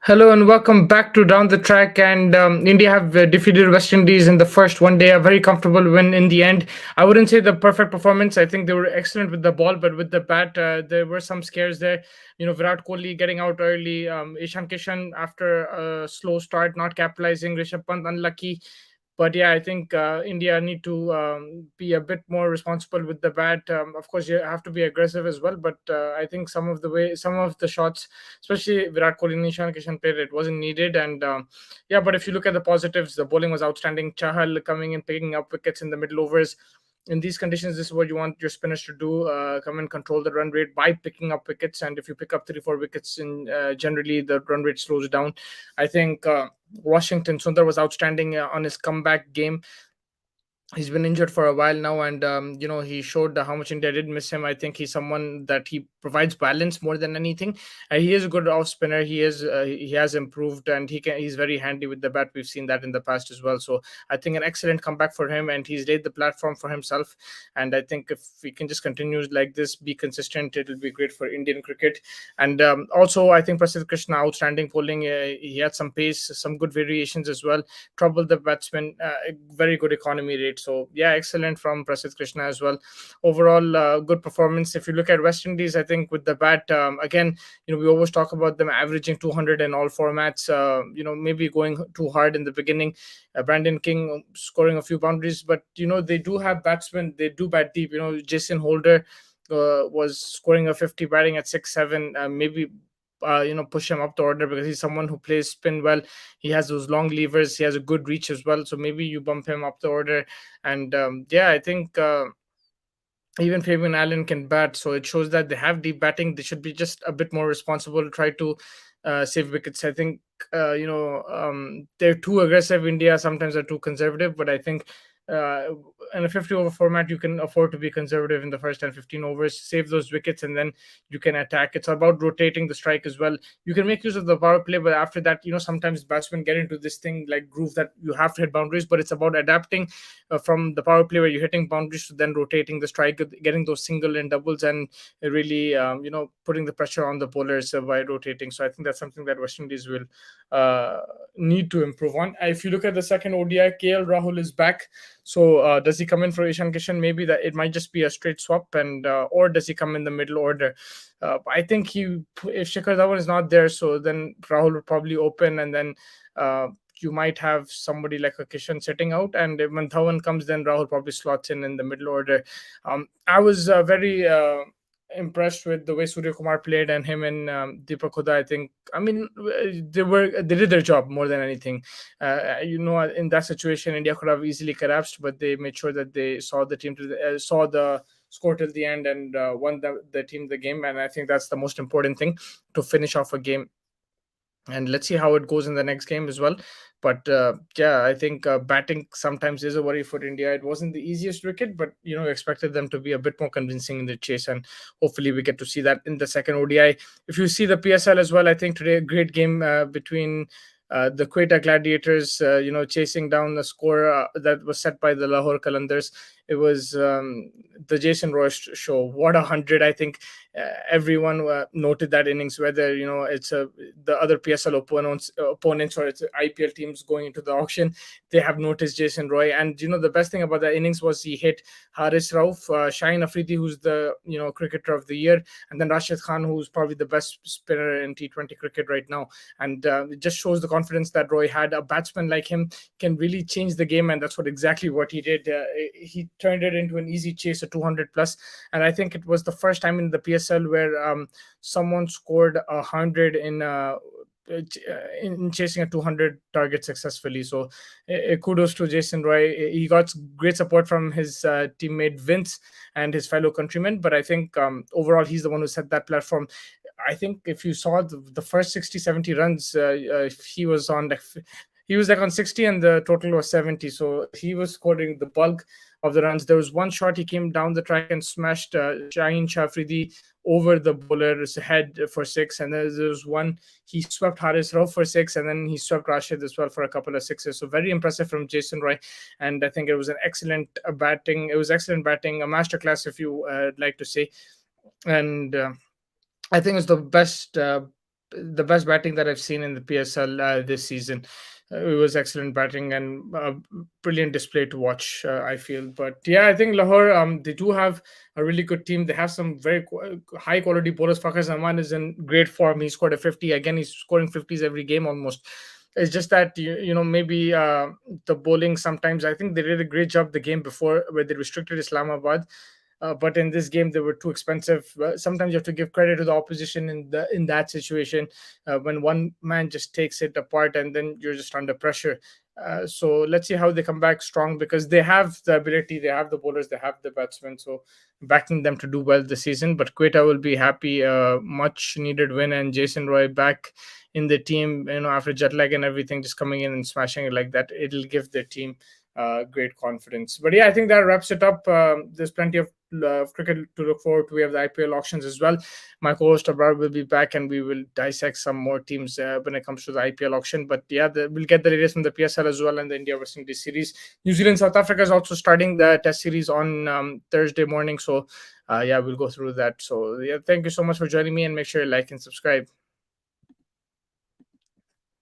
Hello and welcome back to Down the Track. And India have defeated West Indies in the first one day. A very comfortable win in the end. I wouldn't say the perfect performance. I think they were excellent with the ball, but with the bat, there were some scares there. Virat Kohli getting out early. Ishan Kishan after a slow start, not capitalizing. Rishabh Pant unlucky. But yeah, I think India need to be a bit more responsible with the bat. Of course, you have to be aggressive as well. But I think some of the shots, especially Virat Kohli and Ishan Kishan played, it wasn't needed. And yeah, but if you look at the positives, the bowling was outstanding. Chahal coming in, picking up wickets in the middle overs. In these conditions, this is what you want your spinners to do: come and control the run rate by picking up wickets. And if you pick up 3 4 wickets, in generally the run rate slows down. I think Washington Sundar was outstanding on his comeback game. He's been injured for a while now, and he showed how much India did miss him. I think he's someone that he provides balance more than anything. He is a good off spinner. He has improved, and he's very handy with the bat. We've seen that in the past as well. So I think an excellent comeback for him, and he's laid the platform for himself. And I think if we can just continue like this, be consistent, it'll be great for Indian cricket. And also, I think Prasidh Krishna outstanding bowling. He had some pace, some good variations as well. Troubled the batsman. Very good economy rate. So yeah, excellent from Prasidh Krishna as well. Overall, good performance. If you look at West Indies, I think with the bat, again, we always talk about them averaging 200 in all formats. Maybe going too hard in the beginning. Brandon King scoring a few boundaries, but they do have batsmen. They do bat deep. Jason Holder was scoring a 50 batting at 6 7. Maybe push him up the order because he's someone who plays spin well. He has those long levers. He has a good reach as well. So maybe you bump him up the order. And yeah, I think even Fabian Allen can bat. So it shows that they have deep batting. They should be just a bit more responsible. Try to save wickets. I think they're too aggressive. India sometimes are too conservative, but I think uh, in a 50 over format, you can afford to be conservative in the first 10 15 overs, save those wickets, and then you can attack. It's about rotating the strike as well. You can make use of the power play, but after that, sometimes batsmen get into this thing like groove that you have to hit boundaries, but it's about adapting from the power play where you're hitting boundaries to then rotating the strike, getting those single and doubles, and really, putting the pressure on the bowlers by rotating. So I think that's something that West Indies will uh, need to improve on. If you look at the second ODI, KL Rahul is back. So does he come in for Ishan Kishan? Maybe that it might just be a straight swap, and or does he come in the middle order? I think if Shikhar Dhawan is not there, so then Rahul would probably open, and then you might have somebody like a Kishan sitting out, and when Dhawan comes, then Rahul probably slots in the middle order. I was very impressed with the way Surya Kumar played, and him and Deepak Huda. I think, I mean, they did their job more than anything. In that situation, India could have easily collapsed, but they made sure that they saw the team saw the score till the end, and won the team the game. And I think that's the most important thing, to finish off a game. And let's see how it goes in the next game as well. But yeah, I think batting sometimes is a worry for India. It wasn't the easiest wicket, but expected them to be a bit more convincing in the chase, and hopefully we get to see that in the second ODI. If you see the PSL as well, I think today a great game between the Quetta Gladiators, chasing down the score that was set by the Lahore Qalandars. It was the Jason Roy show. What 100! I think everyone noted that innings, whether it's the other PSL opponents or it's IPL teams going into the auction. They have noticed Jason Roy, and the best thing about that innings was he hit Haris Rauf, Shaheen Afridi, who's the cricketer of the year, and then Rashid Khan, who's probably the best spinner in T20 cricket right now. And it just shows the confidence that Roy had. A batsman like him can really change the game, and that's exactly what he did. He turned it into an easy chase, a 200 plus, and I think it was the first time in the PSL where someone scored 100 in chasing a 200 target successfully. So kudos to Jason Roy. He got great support from his teammate Vince and his fellow countrymen, but I think overall he's the one who set that platform. I think if you saw the first 60 70 runs, he was like on 60 and the total was 70. So he was scoring the bulk of the runs. There was one shot he came down the track and smashed Shaheen Shafridi over the bowler's head for six. And there was one he swept Haris Rauf for six, and then he swept Rashid as well for a couple of sixes. So very impressive from Jason Roy. And I think it was an excellent batting. It was excellent batting, a masterclass, if you like to say. And I think it's the best the best batting that I've seen in the PSL this season. It was excellent batting and brilliant display to watch. I feel, but yeah, I think Lahore, they do have a really good team. They have some very high quality bowlers. Fakhar Zaman is in great form. He scored a 50 again. He's scoring 50s every game almost. It's just that maybe the bowling sometimes. I think they did a great job the game before where they restricted Islamabad, but in this game they were too expensive. Sometimes you have to give credit to the opposition in that situation, when one man just takes it apart and then you're just under pressure. So let's see how they come back strong, because they have the ability, they have the bowlers, they have the batsmen. So backing them to do well this season. But Quetta will be happy. Much needed win, and Jason Roy back in the team. After jet lag and everything, just coming in and smashing it like that, it'll give the team great confidence. But yeah, I think that wraps it up. There's plenty of cricket to look forward to. We have the IPL auctions as well. My co-host Abrar will be back, and we will dissect some more teams when it comes to the IPL auction. But yeah, we'll get the latest from the PSL as well, and the India West Indies series. New Zealand South Africa is also starting the Test series on Thursday morning. So yeah, we'll go through that. So yeah, thank you so much for joining me, and make sure you like and subscribe.